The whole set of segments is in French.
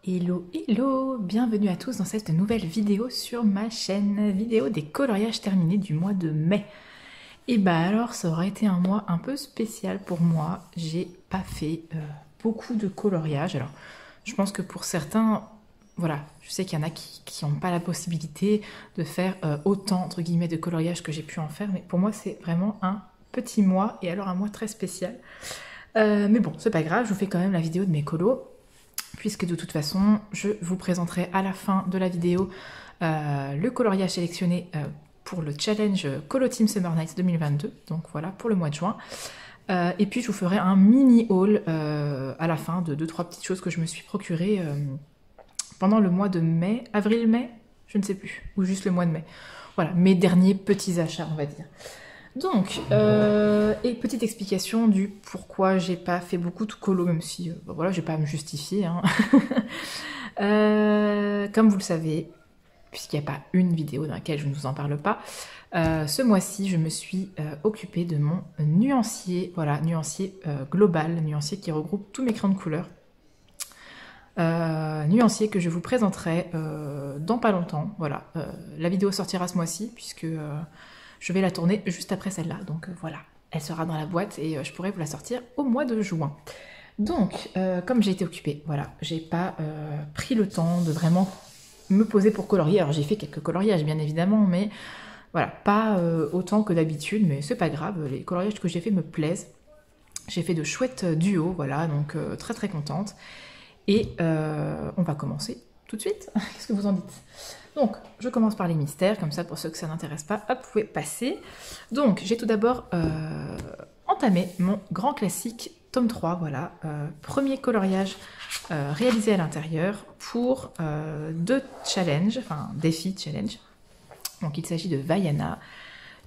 Hello, hello, bienvenue à tous dans cette nouvelle vidéo sur ma chaîne, vidéo des coloriages terminés du mois de mai. Et bah alors ça aurait été un mois un peu spécial pour moi, j'ai pas fait beaucoup de coloriages. Alors je pense que pour certains, voilà, je sais qu'il y en a qui n'ont pas la possibilité de faire autant entre guillemets de coloriages que j'ai pu en faire, mais pour moi c'est vraiment un petit mois et alors un mois très spécial. Mais bon, c'est pas grave, je vous fais quand même la vidéo de mes colos, puisque de toute façon, je vous présenterai à la fin de la vidéo le coloriage sélectionné pour le challenge Colo Team Summer Nights 2022, donc voilà, pour le mois de juin. Et puis je vous ferai un mini haul à la fin de 2-3 petites choses que je me suis procurées pendant le mois de mai, avril-mai, je ne sais plus, ou juste le mois de mai. Voilà, mes derniers petits achats, on va dire. Donc, et petite explication du pourquoi j'ai pas fait beaucoup de colo, même si, voilà, j'ai pas à me justifier. Hein. Comme vous le savez, puisqu'il n'y a pas une vidéo dans laquelle je ne vous en parle pas, ce mois-ci, je me suis occupée de mon nuancier, voilà, nuancier global, nuancier qui regroupe tous mes crayons de couleur. Nuancier que je vous présenterai dans pas longtemps, voilà. La vidéo sortira ce mois-ci, puisque... je vais la tourner juste après celle-là, donc voilà, elle sera dans la boîte et je pourrai vous la sortir au mois de juin. Donc, comme j'ai été occupée, voilà, j'ai pas pris le temps de vraiment me poser pour colorier. Alors j'ai fait quelques coloriages bien évidemment, mais voilà, pas autant que d'habitude, mais c'est pas grave, les coloriages que j'ai fait me plaisent. J'ai fait de chouettes duos, voilà, donc très très contente. Et on va commencer tout de suite. Qu'est-ce que vous en dites ? Donc, je commence par les mystères, comme ça, pour ceux que ça n'intéresse pas, hop, vous pouvez passer. Donc, j'ai tout d'abord entamé mon grand classique, tome 3, voilà, premier coloriage réalisé à l'intérieur pour 2 challenges, enfin, défis challenge. Donc, il s'agit de Vaiana.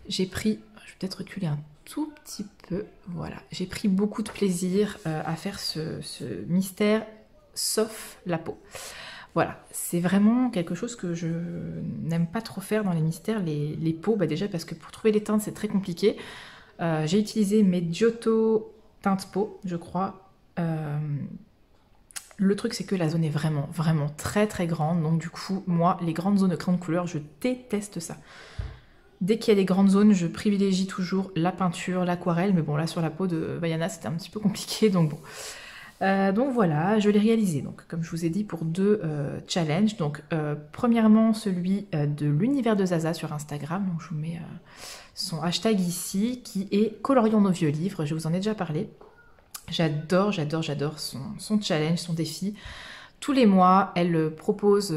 J'ai pris, je vais peut-être reculer un tout petit peu, voilà, j'ai pris beaucoup de plaisir à faire ce mystère, sauf la peau. Voilà, c'est vraiment quelque chose que je n'aime pas trop faire dans les mystères, les peaux, bah déjà parce que pour trouver les teintes c'est très compliqué. J'ai utilisé mes Giotto teintes peau, je crois. Le truc c'est que la zone est vraiment, vraiment très très grande, donc du coup, moi, les grandes zones de crayon de couleur, je déteste ça. Dès qu'il y a des grandes zones, je privilégie toujours la peinture, l'aquarelle, mais bon là sur la peau de Vaiana c'était un petit peu compliqué, donc bon... donc voilà, je l'ai réalisé, donc, comme je vous ai dit, pour 2 challenges. Donc, premièrement, celui de l'univers de Zaza sur Instagram. Donc, je vous mets son hashtag ici, qui est Colorions nos vieux livres. Je vous en ai déjà parlé. J'adore, j'adore, j'adore son challenge, son défi. Tous les mois, elle propose,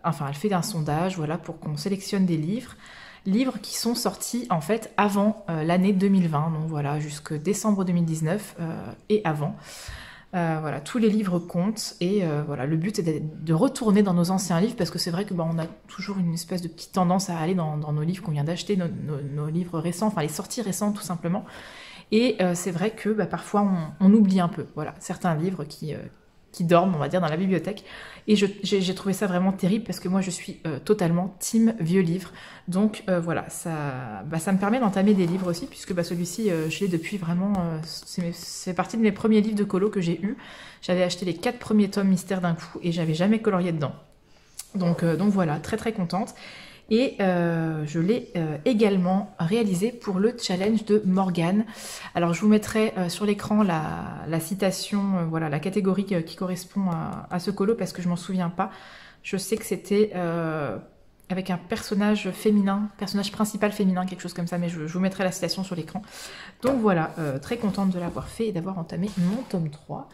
enfin, elle fait un sondage, voilà, pour qu'on sélectionne des livres. Livres qui sont sortis, en fait, avant l'année 2020. Donc voilà, jusque décembre 2019 et avant. Voilà, tous les livres comptent et voilà, le but est de retourner dans nos anciens livres parce que c'est vrai que bah, on a toujours une espèce de petite tendance à aller dans nos livres qu'on vient d'acheter, nos livres récents, enfin les sorties récentes tout simplement. Et c'est vrai que bah, parfois on oublie un peu, voilà, certains livres qui dorment, on va dire, dans la bibliothèque. Et j'ai trouvé ça vraiment terrible parce que moi je suis totalement team vieux livres. Donc voilà, ça me permet d'entamer des livres aussi, puisque bah, celui-ci, je l'ai depuis vraiment... c'est partie de mes premiers livres de colo que j'ai eu. J'avais acheté les 4 premiers tomes mystères d'un coup et j'avais jamais colorié dedans. Donc voilà, très très contente. Et je l'ai également réalisé pour le challenge de Morgane. Alors je vous mettrai sur l'écran la citation, voilà, la catégorie qui correspond à ce colo parce que je m'en souviens pas. Je sais que c'était avec un personnage féminin, personnage principal féminin, quelque chose comme ça, mais je vous mettrai la citation sur l'écran. Donc voilà, très contente de l'avoir fait et d'avoir entamé mon tome 3.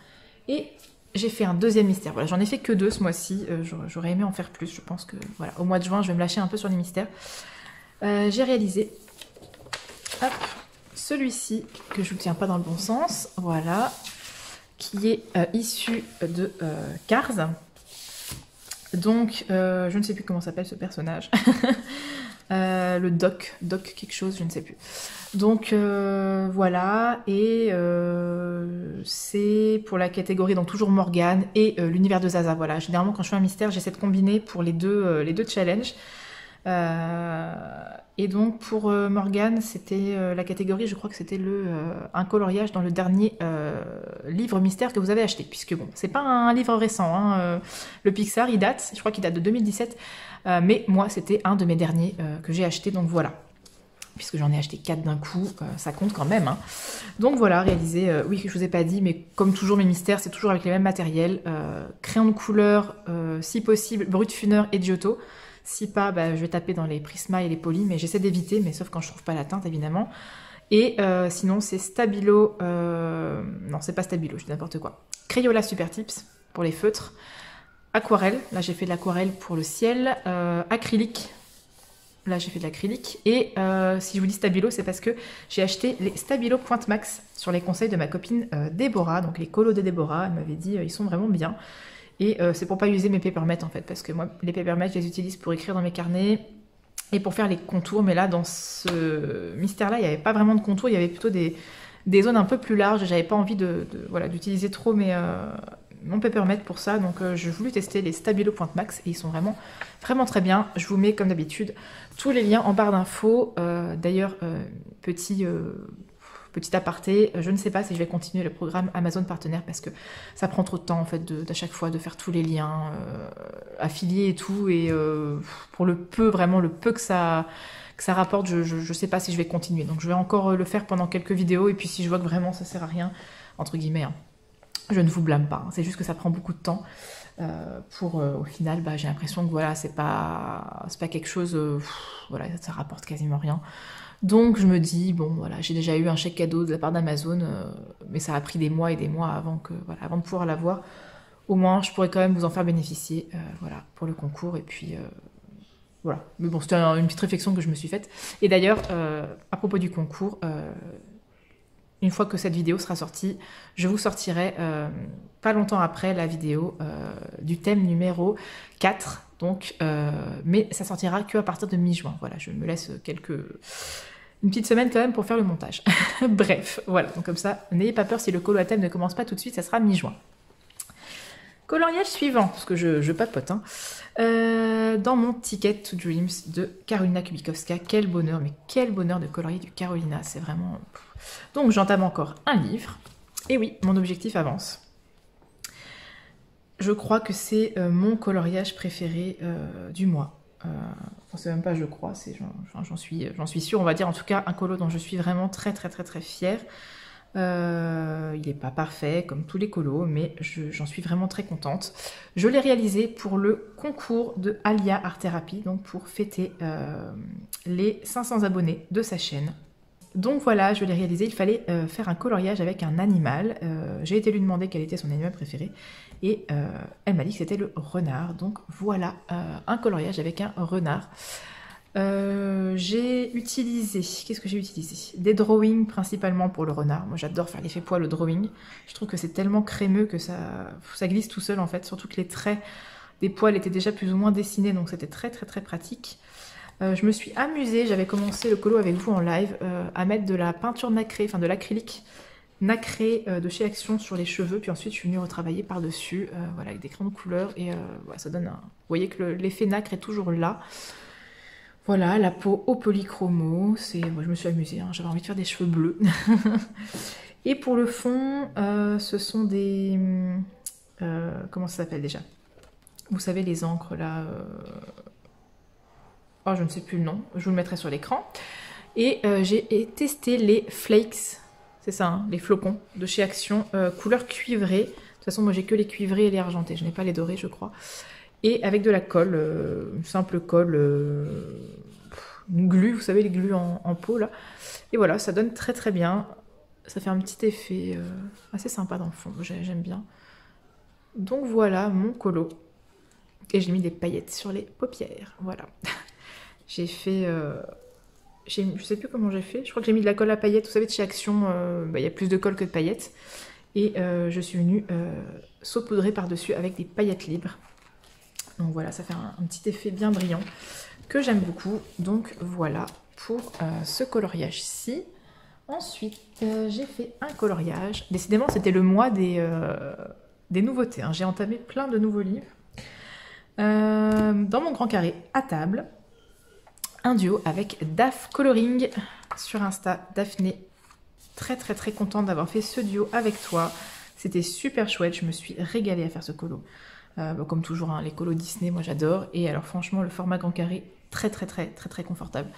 Et j'ai fait un deuxième mystère. Voilà, j'en ai fait que 2 ce mois-ci. J'aurais aimé en faire plus. Je pense que voilà, au mois de juin, je vais me lâcher un peu sur les mystères. J'ai réalisé celui-ci que je ne tiens pas dans le bon sens. Voilà, qui est issu de Cars. Donc, je ne sais plus comment s'appelle ce personnage. Le Doc quelque chose, je ne sais plus. Donc voilà, et c'est pour la catégorie, donc toujours Morgane et l'univers de Zaza. Voilà, généralement quand je fais un mystère, j'essaie de combiner pour les deux challenges. Et donc pour Morgane, c'était la catégorie, je crois que c'était un coloriage dans le dernier livre mystère que vous avez acheté, puisque bon, c'est pas un livre récent, hein, le Pixar, il date, je crois qu'il date de 2017, mais moi c'était un de mes derniers que j'ai acheté, donc voilà. Puisque j'en ai acheté 4 d'un coup, ça compte quand même. Hein. Donc voilà, réalisé, oui, je vous ai pas dit, mais comme toujours mes mystères, c'est toujours avec les mêmes matériels. Crayon de couleur, si possible, Brutfuner et Giotto. Si pas, bah, je vais taper dans les Prisma et les Poly, mais j'essaie d'éviter, mais sauf quand je trouve pas la teinte, évidemment. Et sinon, c'est Stabilo, non, c'est pas Stabilo, je dis n'importe quoi. Crayola Super Tips pour les feutres. Aquarelle, là j'ai fait de l'aquarelle pour le ciel. Acrylique. Là, j'ai fait de l'acrylique. Et si je vous dis Stabilo, c'est parce que j'ai acheté les Stabilo Pointe Max sur les conseils de ma copine Déborah. Donc les colos de Déborah, elle m'avait dit ils sont vraiment bien. Et c'est pour pas user mes papermate en fait, parce que moi, les papermate, je les utilise pour écrire dans mes carnets et pour faire les contours. Mais là, dans ce mystère-là, il n'y avait pas vraiment de contours, il y avait plutôt des zones un peu plus larges. J'avais pas envie voilà, d'utiliser trop mon papermate pour ça, donc je voulais tester les Stabilo Pointe Max et ils sont vraiment, vraiment très bien. Je vous mets comme d'habitude tous les liens en barre d'infos. D'ailleurs, petit aparté, je ne sais pas si je vais continuer le programme Amazon Partenaire parce que ça prend trop de temps en fait d'à chaque fois de faire tous les liens affiliés et tout, et pour vraiment le peu que ça rapporte, je sais pas si je vais continuer. Donc je vais encore le faire pendant quelques vidéos et puis si je vois que vraiment ça sert à rien, entre guillemets, hein, je ne vous blâme pas, hein. C'est juste que ça prend beaucoup de temps au final, bah, j'ai l'impression que voilà, c'est pas quelque chose, voilà, ça rapporte quasiment rien. Donc je me dis, bon voilà, j'ai déjà eu un chèque cadeau de la part d'Amazon, mais ça a pris des mois et des mois avant de pouvoir l'avoir. Au moins, je pourrais quand même vous en faire bénéficier, voilà, pour le concours, et puis voilà. Mais bon, c'était une petite réflexion que je me suis faite. Et d'ailleurs, à propos du concours, une fois que cette vidéo sera sortie, je vous sortirai pas longtemps après la vidéo du thème numéro 4. Donc, mais ça sortira que à partir de mi-juin. Voilà, je me laisse une petite semaine quand même pour faire le montage. Bref, voilà. Donc comme ça, n'ayez pas peur si le colo à thème ne commence pas tout de suite, ça sera mi-juin. Coloriage suivant, parce que je papote, hein. Dans mon Ticket to Dreams de Karolina Kubikowska. Quel bonheur, mais quel bonheur de colorier du Karolina, c'est vraiment... Donc j'entame encore un livre, et oui, mon objectif avance. Je crois que c'est mon coloriage préféré du mois. Enfin, c'est même pas je crois, j'en suis sûre, on va dire, en tout cas un colo dont je suis vraiment très très très très fière. Il n'est pas parfait comme tous les colos, mais j'en suis vraiment très contente. Je l'ai réalisé pour le concours de Alia Art Therapy, donc pour fêter les 500 abonnés de sa chaîne. Donc voilà, je l'ai réalisé, il fallait faire un coloriage avec un animal. J'ai été lui demander quel était son animal préféré, et elle m'a dit que c'était le renard. Donc voilà, un coloriage avec un renard. J'ai utilisé, qu'est-ce que j'ai utilisé? Des drawings principalement pour le renard. Moi j'adore faire l'effet poil au drawing. Je trouve que c'est tellement crémeux que ça glisse tout seul en fait. Surtout que les traits des poils étaient déjà plus ou moins dessinés, donc c'était très très très pratique. Je me suis amusée, j'avais commencé le colo avec vous en live, à mettre de la peinture nacrée, enfin de l'acrylique nacré de chez Action sur les cheveux, puis ensuite je suis venue retravailler par-dessus, voilà, avec des crayons de couleur, et voilà, ça donne un... Vous voyez que l'effet nacre est toujours là. Voilà, la peau au polychromo, moi je me suis amusée, hein, j'avais envie de faire des cheveux bleus. Et pour le fond, ce sont des... comment ça s'appelle déjà? Vous savez, les encres là... Oh, je ne sais plus le nom, je vous le mettrai sur l'écran. Et j'ai testé les flakes, c'est ça, hein, les flocons de chez Action, couleur cuivrée. De toute façon, moi j'ai que les cuivrés et les argentés, je n'ai pas les dorés, je crois. Et avec de la colle, une simple colle, une glu, vous savez, les glus en peau là. Et voilà, ça donne très très bien. Ça fait un petit effet assez sympa dans le fond, j'aime bien. Donc voilà mon colo. Et j'ai mis des paillettes sur les paupières, voilà. J'ai fait... je sais plus comment j'ai fait. Je crois que j'ai mis de la colle à paillettes. Vous savez, de chez Action, y a plus de colle que de paillettes. Et je suis venue saupoudrer par-dessus avec des paillettes libres. Donc voilà, ça fait un petit effet bien brillant que j'aime beaucoup. Donc voilà pour ce coloriage-ci. Ensuite, j'ai fait un coloriage. Décidément, c'était le mois des nouveautés, hein. J'ai entamé plein de nouveaux livres. Dans mon grand carré à table, un duo avec Daph Coloring sur Insta. Daphné, très très très contente d'avoir fait ce duo avec toi. C'était super chouette, je me suis régalée à faire ce colo. Comme toujours, hein, les colos Disney, moi j'adore. Et alors franchement, le format grand carré, très très très très très confortable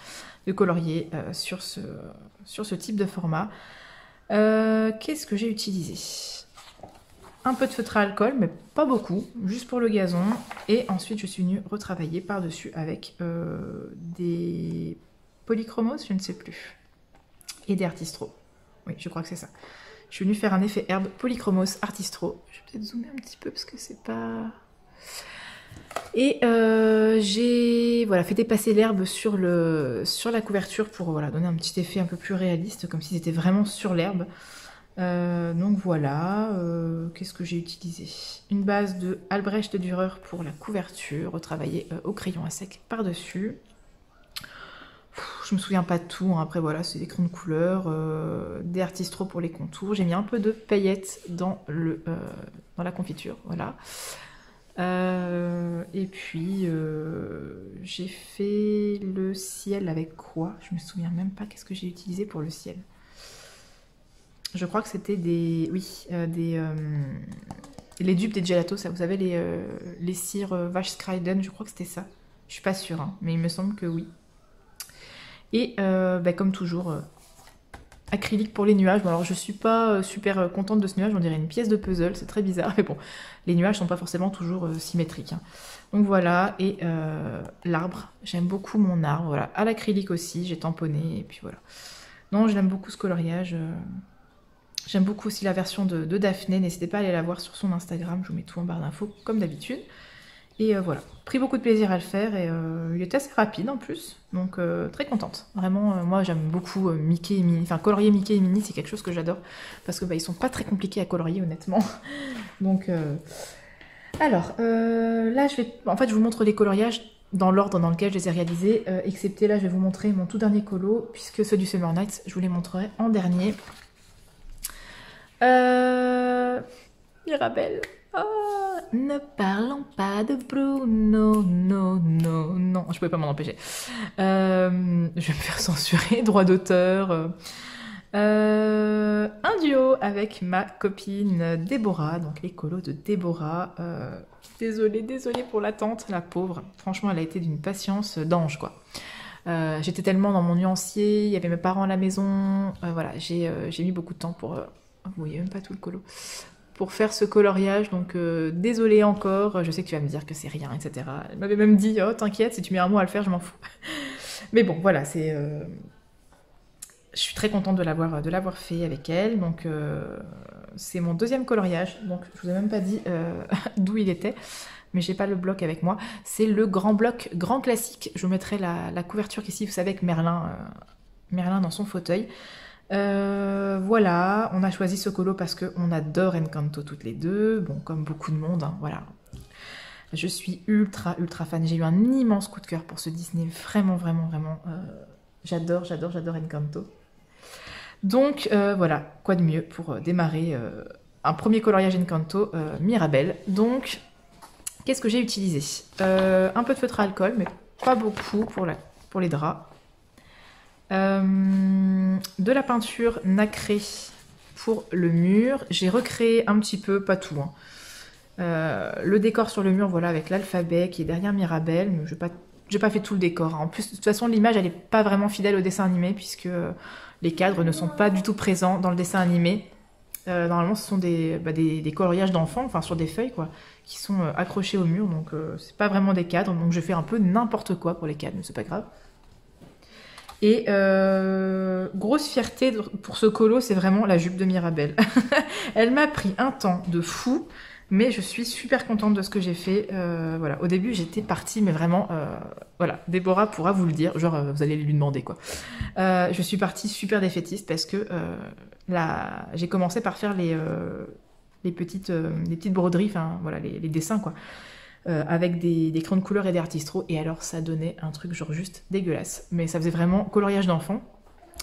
de colorier sur ce type de format. Qu'est-ce que j'ai utilisé? Un peu de feutre à alcool, mais pas beaucoup, juste pour le gazon. Et ensuite, je suis venue retravailler par-dessus avec des polychromos, je ne sais plus, et des artistro. Oui, je crois que c'est ça. Je suis venue faire un effet herbe polychromos artistro. Je vais peut-être zoomer un petit peu parce que c'est pas... Et j'ai voilà, fait dépasser l'herbe sur la couverture pour voilà, donner un petit effet un peu plus réaliste, comme si c'était vraiment sur l'herbe. Donc voilà, qu'est-ce que j'ai utilisé? Une base de Albrecht Dürer pour la couverture, retravaillée au crayon à sec par-dessus. Je me souviens pas de tout, hein. Après voilà, c'est des crayons de couleur, des artistro pour les contours. J'ai mis un peu de paillettes dans la confiture, voilà. Et puis j'ai fait le ciel avec quoi? Je me souviens même pas qu'est-ce que j'ai utilisé pour le ciel. Je crois que c'était des... Oui, les dupes des gelatos, ça, vous savez, les cires Vacheskreiden, je crois que c'était ça. Je suis pas sûre, hein, mais il me semble que oui. Et comme toujours, acrylique pour les nuages. Bon, alors je suis pas super contente de ce nuage, on dirait une pièce de puzzle, c'est très bizarre, mais bon, les nuages sont pas forcément toujours symétriques. Hein. Donc voilà, et l'arbre, j'aime beaucoup mon arbre, voilà, à l'acrylique aussi, j'ai tamponné, et puis voilà. Non, j'aime beaucoup ce coloriage. J'aime beaucoup aussi la version de Daphné, n'hésitez pas à aller la voir sur son Instagram, je vous mets tout en barre d'infos comme d'habitude. Et voilà, pris beaucoup de plaisir à le faire et il est assez rapide en plus, donc très contente. Vraiment, moi j'aime beaucoup Mickey et Minnie, enfin colorier Mickey et Minnie, c'est quelque chose que j'adore, parce que ils sont pas très compliqués à colorier honnêtement. Donc, alors, là je vous montre les coloriages dans l'ordre dans lequel je les ai réalisés, excepté là je vais vous montrer mon tout dernier colo, puisque ceux du Summer Nights, je vous les montrerai en dernier. Mirabelle. Oh, ne parlons pas de Bruno, non, non, non, je pouvais pas m'en empêcher. Je vais me faire censurer, droit d'auteur. Un duo avec ma copine Déborah, donc les colos de Déborah. Désolée pour l'attente, la pauvre. Franchement, elle a été d'une patience d'ange, quoi. J'étais tellement dans mon nuancier, il y avait mes parents à la maison. Voilà, j'ai mis beaucoup de temps pour... vous voyez même pas tout le colo. Pour faire ce coloriage, donc désolée encore, je sais que tu vas me dire que c'est rien, etc. Elle m'avait même dit, oh t'inquiète, si tu mets un mois à le faire, je m'en fous. Mais bon, voilà, c'est... Je suis très contente de l'avoir fait avec elle, donc c'est mon deuxième coloriage, donc je vous ai même pas dit d'où il était, mais j'ai pas le bloc avec moi. C'est le grand bloc, grand classique, je vous mettrai la couverture ici, vous savez, avec Merlin dans son fauteuil. Voilà, on a choisi ce colo parce qu'on adore Encanto toutes les deux, bon comme beaucoup de monde, hein, voilà. Je suis ultra fan, j'ai eu un immense coup de cœur pour ce Disney, vraiment, j'adore Encanto. Donc voilà, quoi de mieux pour démarrer un premier coloriage Encanto Mirabelle. Donc, qu'est-ce que j'ai utilisé? Un peu de feutre à alcool, mais pas beaucoup pour les draps. De la peinture nacrée pour le mur. J'ai recréé un petit peu, pas tout, hein. Le décor sur le mur, voilà, avec l'alphabet qui est derrière Mirabelle. Mais j'ai pas fait tout le décor, hein. En plus, de toute façon, l'image, elle est pas vraiment fidèle au dessin animé, puisque les cadres ne sont pas du tout présents dans le dessin animé. Normalement, ce sont des coloriages d'enfants, enfin sur des feuilles, quoi, qui sont accrochés au mur. Donc, c'est pas vraiment des cadres. Donc, je fais un peu n'importe quoi pour les cadres, mais c'est pas grave. Et grosse fierté pour ce colo, c'est vraiment la jupe de Mirabelle. Elle m'a pris un temps de fou, mais je suis super contente de ce que j'ai fait. Voilà. Au début, j'étais partie, mais vraiment, voilà, Déborah pourra vous le dire, genre vous allez lui demander quoi. Je suis partie super défaitiste parce que j'ai commencé par faire les petites broderies, enfin voilà, les dessins quoi. Avec des crayons de couleur et des artistro, et alors ça donnait un truc genre juste dégueulasse, mais ça faisait vraiment coloriage d'enfant.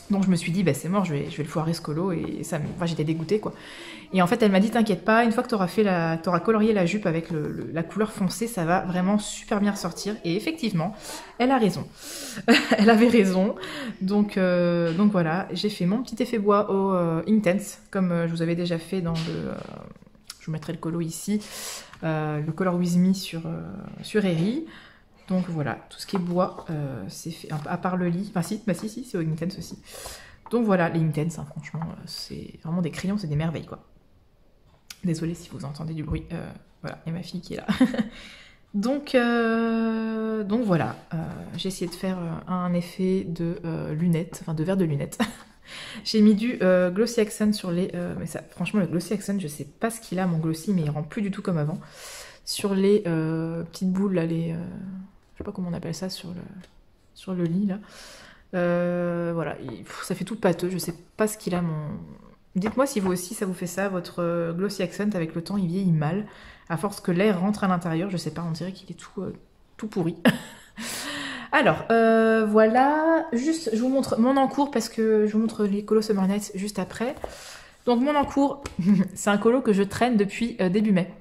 Donc je me suis dit, bah, c'est mort, je vais le foirer ce colo, et ça, enfin, j'étais dégoûtée, quoi. Et en fait, elle m'a dit, t'inquiète pas, une fois que t'auras colorié la jupe avec la couleur foncée, ça va vraiment super bien ressortir. Et effectivement, elle a raison. Elle avait raison. Donc voilà, j'ai fait mon petit effet bois au Intense, comme je vous avais déjà fait dans le... je vous mettrai le colo ici, le Color With Me sur Eri. Donc voilà, tout ce qui est bois, c'est fait, à part le lit. Enfin si, bah si, c'est au Intense aussi. Donc voilà, les Intense, hein, franchement, c'est vraiment des crayons, c'est des merveilles, quoi. Désolée si vous entendez du bruit. Voilà, il y a ma fille qui est là. donc voilà, j'ai essayé de faire un effet de lunettes, enfin de verre de lunettes. J'ai mis du Glossy Accent sur les... mais ça, franchement, le Glossy Accent, je sais pas ce qu'il a, mon Glossy, mais il rend plus du tout comme avant. Sur les petites boules, là, les... je sais pas comment on appelle ça, sur le lit, là. Voilà, ça fait tout pâteux, je sais pas ce qu'il a, mon... Dites-moi si vous aussi, ça vous fait ça, votre Glossy Accent, avec le temps, il vieillit mal. À force que l'air rentre à l'intérieur, je sais pas, on dirait qu'il est tout pourri. Alors, voilà, juste, je vous montre mon encours, parce que je vous montre les colos Summer Nights juste après. Donc, mon encours, c'est un colo que je traîne depuis début mai.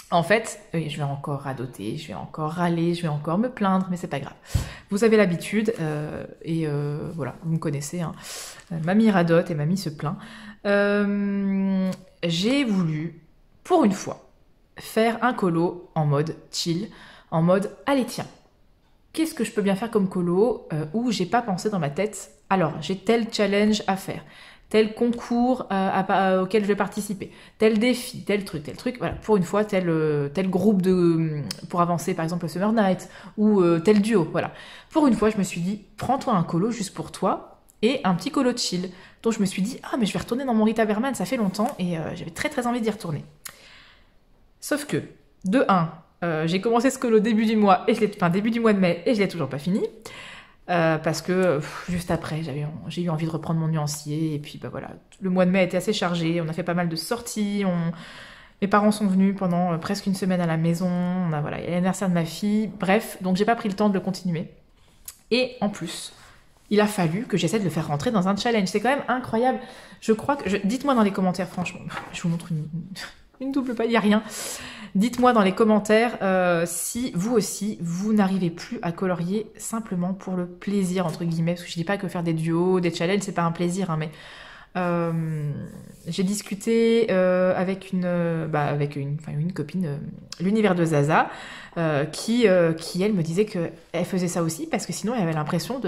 En fait, oui, je vais encore radoter, je vais encore râler, je vais encore me plaindre, mais c'est pas grave. Vous avez l'habitude, et voilà, vous me connaissez, hein. Mamie radote et mamie se plaint. J'ai voulu, pour une fois, faire un colo en mode chill, en mode allez tiens, qu'est-ce que je peux bien faire comme colo où j'ai pas pensé dans ma tête, alors j'ai tel challenge à faire, tel concours auquel je vais participer, tel défi, tel truc, voilà, pour une fois, tel groupe pour avancer, par exemple le Summer Night, ou tel duo, voilà. Pour une fois, je me suis dit, prends-toi un colo juste pour toi, et un petit colo de chill. Donc je me suis dit, ah mais je vais retourner dans mon Rita Berman, ça fait longtemps, et j'avais très envie d'y retourner. Sauf que, de 1, j'ai commencé ce colo début du mois de mai, et je l'ai toujours pas fini. Parce que juste après, j'ai eu envie de reprendre mon nuancier, et puis bah voilà, le mois de mai a été assez chargé, on a fait pas mal de sorties, mes parents sont venus pendant presque une semaine à la maison, voilà, il y a l'anniversaire de ma fille, bref, donc j'ai pas pris le temps de le continuer. Et en plus, il a fallu que j'essaie de le faire rentrer dans un challenge, c'est quand même incroyable. Je crois que, dites-moi dans les commentaires, franchement, je vous montre une double page, il n'y a rien. Dites-moi dans les commentaires si vous aussi, vous n'arrivez plus à colorier simplement pour le plaisir, entre guillemets, parce que je dis pas que faire des duos, des challenges, c'est pas un plaisir, hein, mais j'ai discuté avec une copine, l'univers de Zaza, qui elle me disait qu'elle faisait ça aussi, parce que sinon elle avait l'impression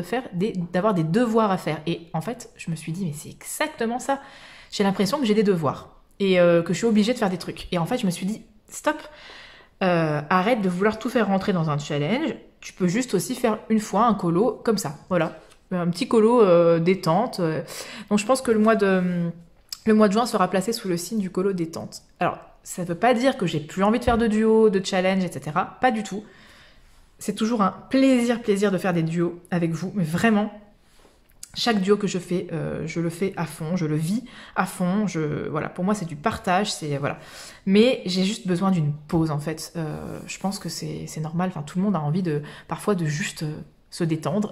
d'avoir des devoirs à faire. Et en fait, je me suis dit, mais c'est exactement ça. J'ai l'impression que j'ai des devoirs, et que je suis obligée de faire des trucs. Et en fait, je me suis dit, stop, arrête de vouloir tout faire rentrer dans un challenge, tu peux juste aussi faire une fois un colo comme ça, voilà, un petit colo détente. Donc je pense que le mois de juin sera placé sous le signe du colo détente. Alors, ça ne veut pas dire que j'ai plus envie de faire de duo, de challenge, etc. Pas du tout. C'est toujours un plaisir de faire des duos avec vous, mais vraiment, chaque duo que je fais, je le fais à fond, je le vis à fond. Voilà, pour moi, c'est du partage, voilà. Mais j'ai juste besoin d'une pause, en fait. Je pense que c'est normal. Enfin, tout le monde a envie parfois de juste se détendre.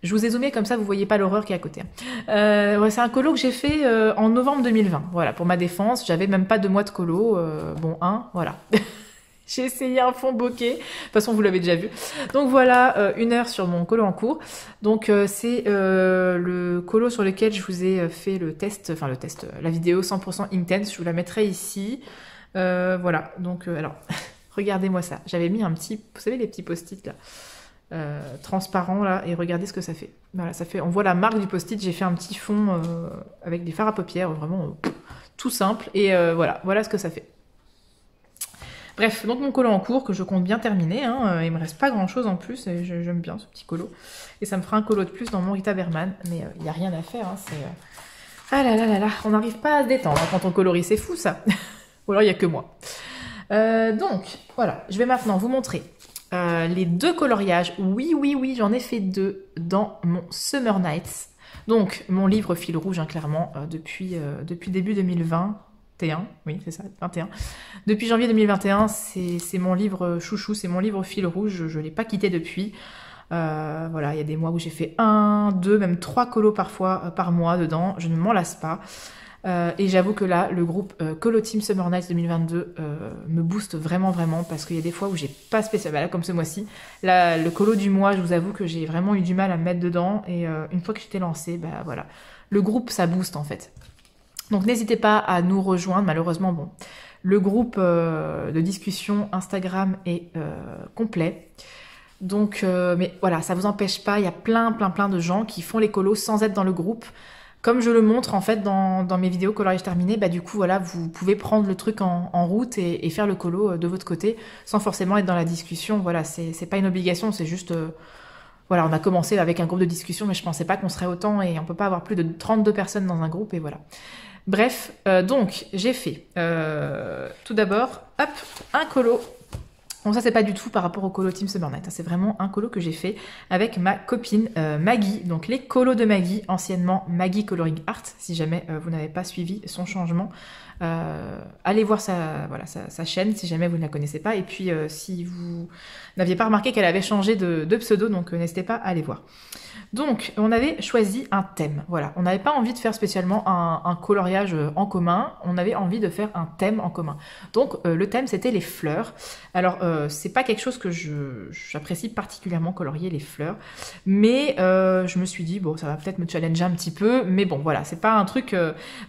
Je vous ai zoomé comme ça, vous voyez pas l'horreur qui est à côté. Ouais, c'est un colo que j'ai fait en novembre 2020. Voilà, pour ma défense, j'avais même pas 2 mois de colo. Voilà. J'ai essayé un fond bokeh. De toute façon, vous l'avez déjà vu. Donc voilà, 1 heure sur mon colo en cours. Donc c'est le colo sur lequel je vous ai fait la vidéo 100% Intense. Je vous la mettrai ici. Voilà, donc alors, regardez-moi ça. J'avais mis vous savez les petits post-it là, transparents là, et regardez ce que ça fait. Voilà, on voit la marque du post-it. J'ai fait un petit fond avec des fards à paupières, vraiment tout simple. Et voilà ce que ça fait. Bref, donc mon colo en cours que je compte bien terminer, hein, il me reste pas grand chose en plus, et j'aime bien ce petit colo. Et ça me fera un colo de plus dans mon Rita Berman, mais il n'y a rien à faire, hein, ah là, on n'arrive pas à se détendre quand on colorie, c'est fou ça. Ou alors il n'y a que moi. Donc, voilà, je vais maintenant vous montrer les 2 coloriages. Oui, j'en ai fait 2 dans mon Summer Nights. Donc, mon livre fil rouge, hein, clairement, depuis début 2020. Oui, c'est ça, 21. Depuis janvier 2021, c'est mon livre chouchou, c'est mon livre fil rouge, je ne l'ai pas quitté depuis. Voilà, il y a des mois où j'ai fait 1, 2, même 3 colos parfois par mois dedans. Je ne m'en lasse pas. Et j'avoue que là, le groupe Colo Team Summer Nights 2022 me booste vraiment, vraiment, parce qu'il y a des fois où j'ai pas spécialement, là, comme ce mois-ci, là, le colo du mois, je vous avoue que j'ai vraiment eu du mal à me mettre dedans, et une fois que j'étais lancée, bah voilà, le groupe, ça booste en fait. Donc n'hésitez pas à nous rejoindre, malheureusement, bon, le groupe de discussion Instagram est complet. Donc, mais voilà, ça vous empêche pas, il y a plein de gens qui font les colos sans être dans le groupe. Comme je le montre en fait dans mes vidéos coloriage terminé, bah du coup voilà, vous pouvez prendre le truc en route et faire le colo de votre côté sans forcément être dans la discussion. Voilà, c'est pas une obligation, c'est juste voilà, on a commencé avec un groupe de discussion, mais je pensais pas qu'on serait autant et on peut pas avoir plus de 32 personnes dans un groupe et voilà. Bref, donc j'ai fait tout d'abord, hop, un colo. Bon, ça c'est pas du tout par rapport au colo Team Summer Night, c'est vraiment un colo que j'ai fait avec ma copine Maggie, donc les colos de Maggie, anciennement Maggie Coloring Art, si jamais vous n'avez pas suivi son changement, allez voir sa chaîne si jamais vous ne la connaissez pas, et puis si vous n'aviez pas remarqué qu'elle avait changé de pseudo, donc n'hésitez pas à aller voir. Donc, on avait choisi un thème, voilà. On n'avait pas envie de faire spécialement un coloriage en commun, on avait envie de faire un thème en commun. Donc, le thème, c'était les fleurs. Alors, c'est pas quelque chose que j'apprécie particulièrement, colorier les fleurs, mais je me suis dit, bon, ça va peut-être me challenger un petit peu, mais bon, voilà, c'est pas un truc...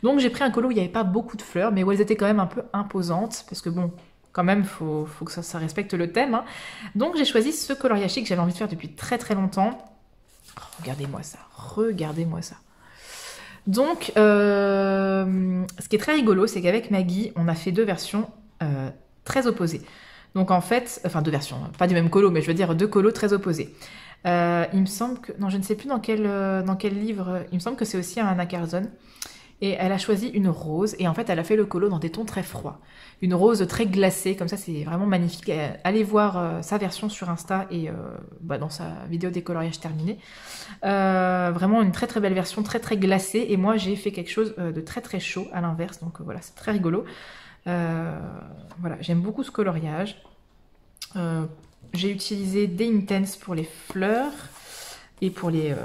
Donc, j'ai pris un colo où il n'y avait pas beaucoup de fleurs, mais où elles étaient quand même un peu imposantes, parce que bon... Quand même, faut que ça respecte le thème, hein. Donc, j'ai choisi ce coloriage que j'avais envie de faire depuis très longtemps. Regardez-moi ça, regardez-moi ça. Donc, ce qui est très rigolo, c'est qu'avec Maggie, on a fait deux versions très opposées. Donc en fait, enfin deux versions, pas du même colo, mais je veux dire deux colos très opposés. Il me semble que, non, je ne sais plus dans quel livre, il me semble que c'est aussi un Anna Carson. Et elle a choisi une rose, et en fait elle a fait le colo dans des tons très froids. Une rose très glacée, comme ça c'est vraiment magnifique. Allez voir sa version sur Insta et dans sa vidéo des coloriages terminés. Vraiment une très belle version, très glacée, et moi j'ai fait quelque chose de très chaud à l'inverse, donc voilà, c'est très rigolo. Voilà, j'aime beaucoup ce coloriage. J'ai utilisé des Intense pour les fleurs et pour les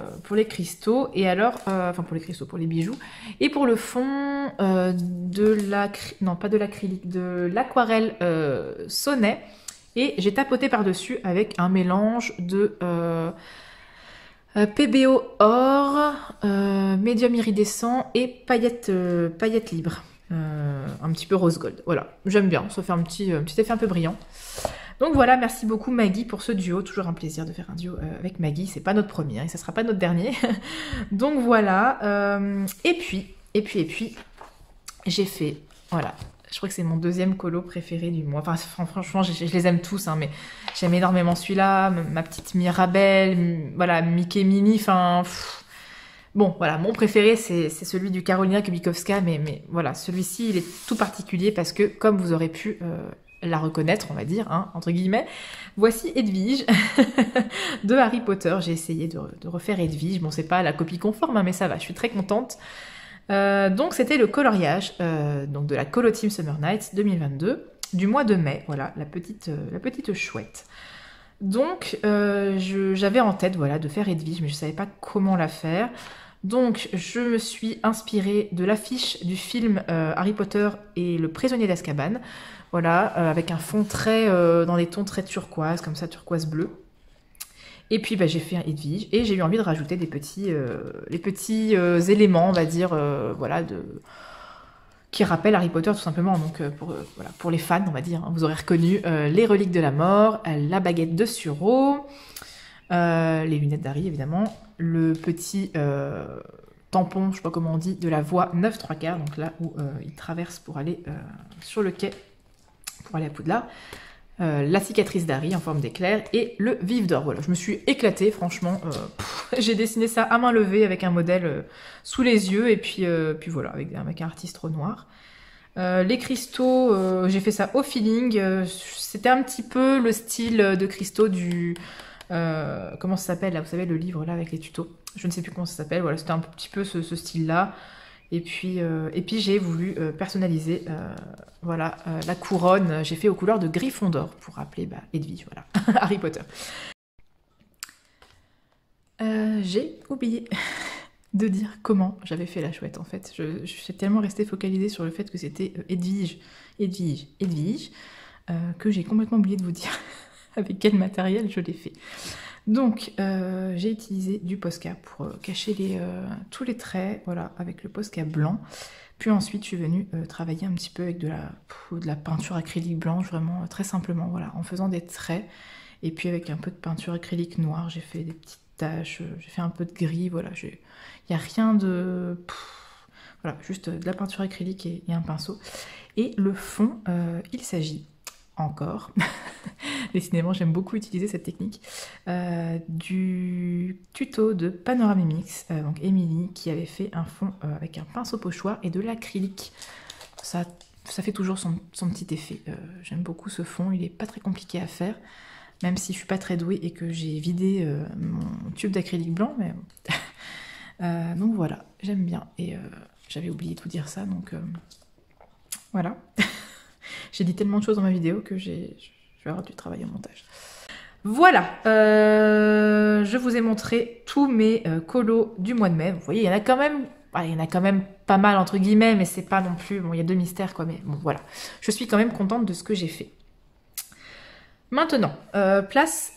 cristaux, et alors, enfin pour les cristaux, pour les bijoux, et pour le fond non pas de l'acrylique, de l'aquarelle Sonnet, et j'ai tapoté par-dessus avec un mélange de PBO or, médium iridescent et paillettes libres, un petit peu rose gold, voilà, j'aime bien, ça fait un petit effet un peu brillant. Donc voilà, merci beaucoup Maggie pour ce duo, toujours un plaisir de faire un duo avec Maggie, c'est pas notre premier, et ça sera pas notre dernier. Donc voilà, et puis, j'ai fait, voilà, je crois que c'est mon deuxième colo préféré du mois, enfin franchement je les aime tous, hein, mais j'aime énormément celui-là, ma petite Mirabelle, voilà, Mickey Minnie, enfin... Bon, voilà, mon préféré, c'est celui du Karolina Kubikowska, mais voilà, celui-ci, il est tout particulier parce que, comme vous aurez pu la reconnaître, on va dire, hein, entre guillemets, voici Edwige de Harry Potter. J'ai essayé de refaire Edwige. Bon, c'est pas la copie conforme, hein, mais ça va, je suis très contente. Donc, c'était le coloriage donc de la Colo Team Summer Nights 2022, du mois de mai, voilà, la petite chouette. Donc, j'avais en tête, voilà, de faire Edwige, mais je savais pas comment la faire. Donc, je me suis inspirée de l'affiche du film Harry Potter et le prisonnier d'Azkaban. Voilà, avec un fond très dans des tons très turquoise, comme ça, turquoise bleu. Et puis, j'ai fait un Edwige et j'ai eu envie de rajouter les petits éléments, on va dire, voilà, qui rappellent Harry Potter tout simplement. Donc, voilà, pour les fans, on va dire, hein, vous aurez reconnu les reliques de la mort, la baguette de Suro, les lunettes d'Harry, évidemment, le petit tampon, je sais pas comment on dit, de la voie 9/3, donc là où il traverse pour aller sur le quai, pour aller à Poudlard, la cicatrice d'Harry en forme d'éclair et le vif d'or. Voilà, je me suis éclatée, franchement. J'ai dessiné ça à main levée avec un modèle sous les yeux, et puis voilà, avec un artiste au noir. Les cristaux, j'ai fait ça au feeling. C'était un petit peu le style de cristaux du... comment ça s'appelle là, vous savez, le livre là avec les tutos, je ne sais plus comment ça s'appelle. Voilà, c'était un petit peu ce style là, et puis j'ai voulu personnaliser voilà, la couronne, j'ai fait aux couleurs de Gryffondor pour rappeler Edwige, voilà. Harry Potter. J'ai oublié de dire comment j'avais fait la chouette en fait. Je suis tellement restée focalisée sur le fait que c'était Edwige, que j'ai complètement oublié de vous dire avec quel matériel je l'ai fait. Donc j'ai utilisé du Posca pour cacher tous les traits, voilà, avec le Posca blanc. Puis ensuite je suis venue travailler un petit peu avec de la peinture acrylique blanche, vraiment très simplement, voilà, en faisant des traits. Et puis avec un peu de peinture acrylique noire, j'ai fait des petites taches, j'ai fait un peu de gris, voilà, il n'y a rien de... voilà, juste de la peinture acrylique et un pinceau. Et le fond, il s'agit encore, décidément j'aime beaucoup utiliser cette technique, du tuto de Panoramimix, donc Émilie, qui avait fait un fond avec un pinceau pochoir et de l'acrylique. Ça fait toujours son petit effet. J'aime beaucoup ce fond, il est pas très compliqué à faire, même si je suis pas très douée et que j'ai vidé mon tube d'acrylique blanc, mais donc voilà, j'aime bien. Et j'avais oublié de vous dire ça, donc voilà. J'ai dit tellement de choses dans ma vidéo que je vais avoir du travail au montage. Voilà, je vous ai montré tous mes colos du mois de mai. Vous voyez, il y en a quand même pas mal entre guillemets, mais c'est pas non plus... Bon, il y a deux mystères quoi, mais bon, voilà. Je suis quand même contente de ce que j'ai fait. Maintenant, place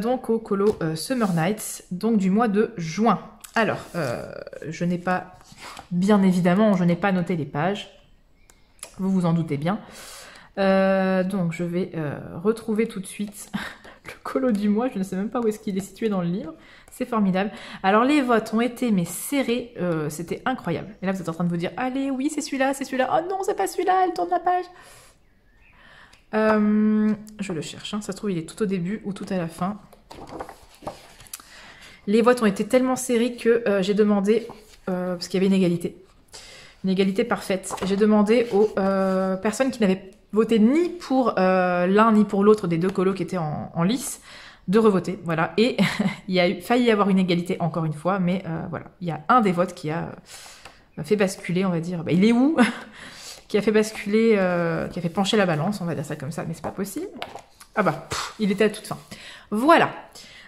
donc au colo Summer Nights, donc du mois de juin. Alors, je n'ai pas... Bien évidemment, je n'ai pas noté les pages. Vous vous en doutez bien. Donc je vais retrouver tout de suite le colo du mois. Je ne sais même pas où est-ce qu'il est situé dans le livre. C'est formidable. Alors les votes ont été mais serrés. C'était incroyable. Et là vous êtes en train de vous dire, allez oui c'est celui-là, c'est celui-là. Oh non c'est pas celui-là, elle tourne la page. Je le cherche. Hein. Ça se trouve il est tout au début ou tout à la fin. Les votes ont été tellement serrés que j'ai demandé, parce qu'il y avait une égalité parfaite. J'ai demandé aux personnes qui n'avaient voté ni pour l'un ni pour l'autre des deux colos qui étaient en lice de revoter. Voilà. Et il y a failli y avoir une égalité encore une fois, mais voilà. Il y a un des votes qui a fait basculer, on va dire. Bah, il est où? Qui a fait basculer, qui a fait pencher la balance, on va dire ça comme ça, mais c'est pas possible. Ah bah, il était à toute fin. Voilà.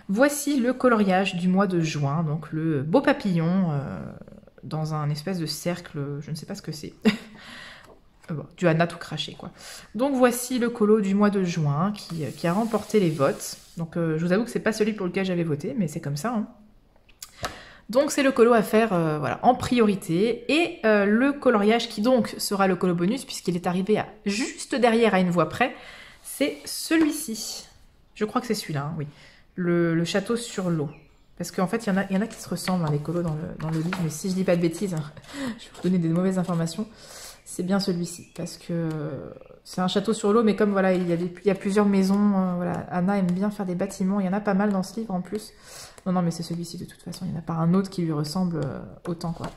Voici le coloriage du mois de juin, donc le beau papillon dans un espèce de cercle, je ne sais pas ce que c'est. Bon, du Anna tout craché, quoi. Donc voici le colo du mois de juin qui a remporté les votes. Donc je vous avoue que c'est pas celui pour lequel j'avais voté, mais c'est comme ça. Hein. Donc c'est le colo à faire voilà, en priorité. Et le coloriage qui donc sera le colo bonus, puisqu'il est arrivé juste derrière à une voix près, c'est celui-ci. Je crois que c'est celui-là, hein, oui. Le château sur l'eau. Parce qu'en fait, il y en a qui se ressemblent, hein, les colos dans le livre, mais si je dis pas de bêtises, hein, je vais vous donner des mauvaises informations, c'est bien celui-ci. Parce que c'est un château sur l'eau, mais comme voilà, il y a plusieurs maisons, voilà, Anna aime bien faire des bâtiments, il y en a pas mal dans ce livre en plus. Non, mais c'est celui-ci de toute façon, il n'y en a pas un autre qui lui ressemble autant, quoi.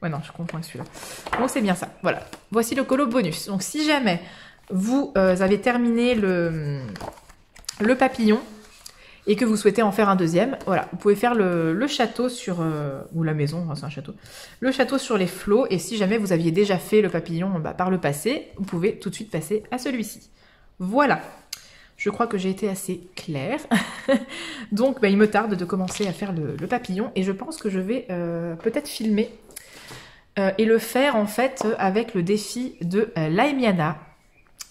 Ouais, non, je confonds avec celui-là. Donc c'est bien ça, voilà. Voici le colo bonus. Donc si jamais vous avez terminé le papillon, et que vous souhaitez en faire un deuxième, voilà, vous pouvez faire le château sur... ou la maison, enfin, c'est un château. Le château sur les flots, et si jamais vous aviez déjà fait le papillon par le passé, vous pouvez tout de suite passer à celui-ci. Voilà. Je crois que j'ai été assez claire. Donc, il me tarde de commencer à faire le papillon, et je pense que je vais peut-être filmer et le faire, en fait, avec le défi de Laemiana.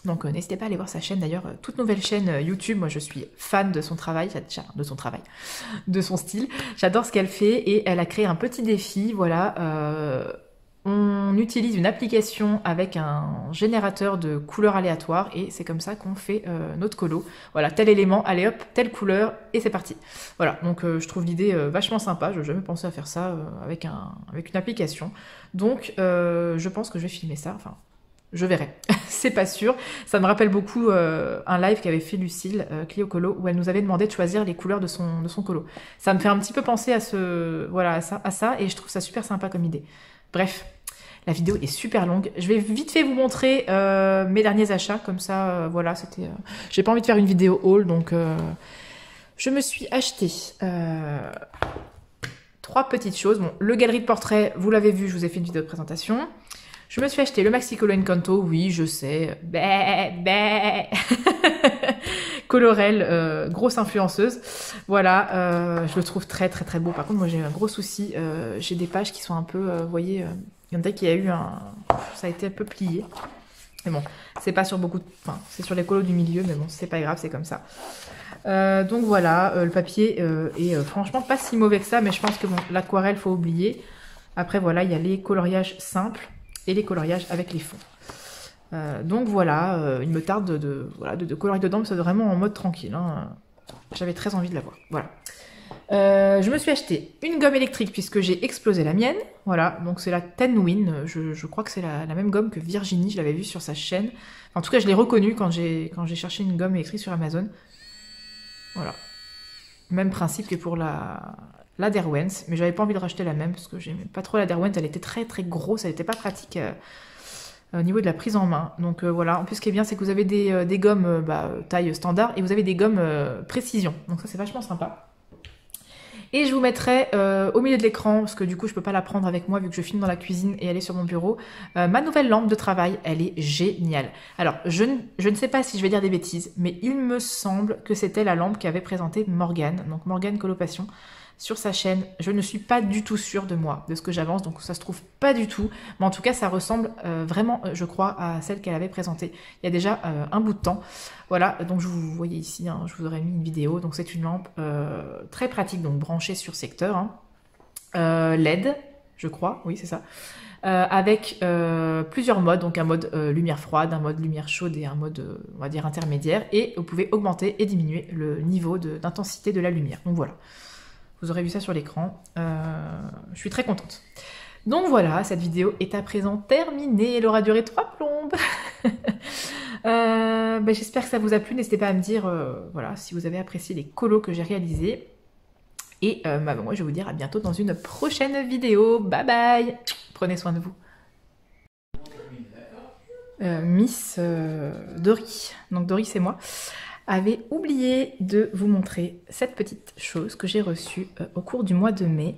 Donc n'hésitez pas à aller voir sa chaîne, d'ailleurs, toute nouvelle chaîne YouTube. Moi je suis fan de son travail, de son style. J'adore ce qu'elle fait et elle a créé un petit défi, voilà. On utilise une application avec un générateur de couleurs aléatoires et c'est comme ça qu'on fait notre colo. Voilà, tel élément, allez hop, telle couleur et c'est parti. Voilà, donc je trouve l'idée vachement sympa. Je n'ai jamais pensé à faire ça avec une application. Donc je pense que je vais filmer ça, enfin... Je verrai, c'est pas sûr. Ça me rappelle beaucoup un live qu'avait fait Lucille, Clio Colo, où elle nous avait demandé de choisir les couleurs de son colo. Ça me fait un petit peu penser à ça, et je trouve ça super sympa comme idée. Bref, la vidéo est super longue. Je vais vite fait vous montrer mes derniers achats, comme ça, voilà, c'était... J'ai pas envie de faire une vidéo haul, donc je me suis acheté 3 petites choses. Bon, le galerie de portraits, vous l'avez vu, je vous ai fait une vidéo de présentation. Je me suis acheté le Maxi Colo Encanto, oui, je sais, colorel, grosse influenceuse. Voilà, je le trouve très très très beau. Par contre, moi j'ai un gros souci, j'ai des pages qui sont un peu, vous voyez, il y en a qui a eu un... ça a été un peu plié. Mais bon, c'est pas sur beaucoup de... Enfin, c'est sur les colos du milieu, mais bon, c'est pas grave, c'est comme ça. Donc voilà, le papier est franchement pas si mauvais que ça, mais je pense que bon, l'aquarelle, faut oublier. Après, voilà, il y a les coloriages simples et les coloriages avec les fonds. Donc voilà, il me tarde de colorier dedans, mais c'est vraiment en mode tranquille. Hein. J'avais très envie de l'avoir. Voilà. Je me suis acheté une gomme électrique puisque j'ai explosé la mienne. Voilà, donc c'est la Tenwin. Je crois que c'est la même gomme que Virginie. Je l'avais vue sur sa chaîne. Enfin, en tout cas, je l'ai reconnue quand j'ai cherché une gomme électrique sur Amazon. Voilà. Même principe que pour la Derwent. Mais j'avais pas envie de racheter la même parce que j'aimais pas trop la Derwent. Elle était très très grosse. Elle était pas pratique au niveau de la prise en main. Donc voilà. En plus, ce qui est bien, c'est que vous avez des gommes taille standard et vous avez des gommes précision. Donc ça, c'est vachement sympa. Et je vous mettrai au milieu de l'écran, parce que du coup je peux pas la prendre avec moi vu que je filme dans la cuisine et elle est sur mon bureau, ma nouvelle lampe de travail, elle est géniale. Alors je ne sais pas si je vais dire des bêtises, mais il me semble que c'était la lampe qu'avait présentée Morgane, donc Morgane Colopasion, sur sa chaîne. Je ne suis pas du tout sûre de moi, de ce que j'avance, donc ça se trouve pas du tout, mais en tout cas ça ressemble vraiment, je crois, à celle qu'elle avait présentée il y a déjà un bout de temps. Voilà, donc je vous voyez ici, hein, je vous aurais mis une vidéo, donc c'est une lampe très pratique, donc branchée sur secteur, hein. LED, je crois, oui c'est ça, avec plusieurs modes, donc un mode lumière froide, un mode lumière chaude et un mode, on va dire, intermédiaire, et vous pouvez augmenter et diminuer le niveau d'intensité de la lumière, donc voilà. Vous aurez vu ça sur l'écran. Je suis très contente. Donc voilà, cette vidéo est à présent terminée. Elle aura duré 3 plombes. J'espère que ça vous a plu. N'hésitez pas à me dire voilà, si vous avez apprécié les colos que j'ai réalisés. Et moi, je vais vous dire à bientôt dans une prochaine vidéo. Bye bye. Prenez soin de vous. Miss Dory. Donc Dory, c'est moi. Avait oublié de vous montrer cette petite chose que j'ai reçue au cours du mois de mai.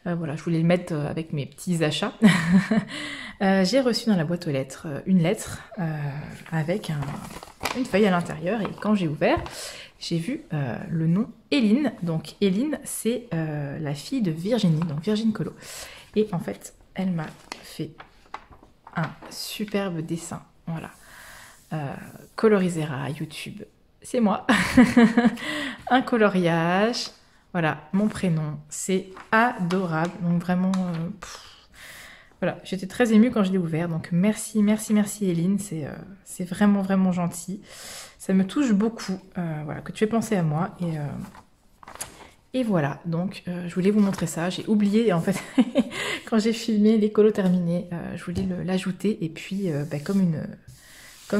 Voilà, je voulais le mettre avec mes petits achats. J'ai reçu dans la boîte aux lettres une lettre avec une feuille à l'intérieur. Et quand j'ai ouvert, j'ai vu le nom Éline. Donc Éline, c'est la fille de Virginie, donc Virgin Colo. Et en fait, elle m'a fait un superbe dessin. Voilà. Colorisera YouTube. C'est moi. Un coloriage. Voilà, mon prénom. C'est adorable. Donc vraiment... voilà, j'étais très émue quand je l'ai ouvert. Donc merci, merci, merci Éline. C'est vraiment, vraiment gentil. Ça me touche beaucoup. Voilà, que tu aies pensé à moi. Et voilà, donc je voulais vous montrer ça. J'ai oublié, en fait, quand j'ai filmé les colos terminés, je voulais l'ajouter. Et puis, comme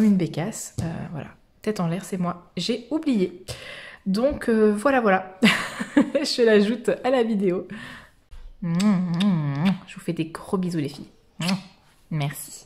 une bécasse, voilà. Tête en l'air, c'est moi. J'ai oublié. Donc, voilà. Je l'ajoute à la vidéo. Je vous fais des gros bisous, les filles. Merci.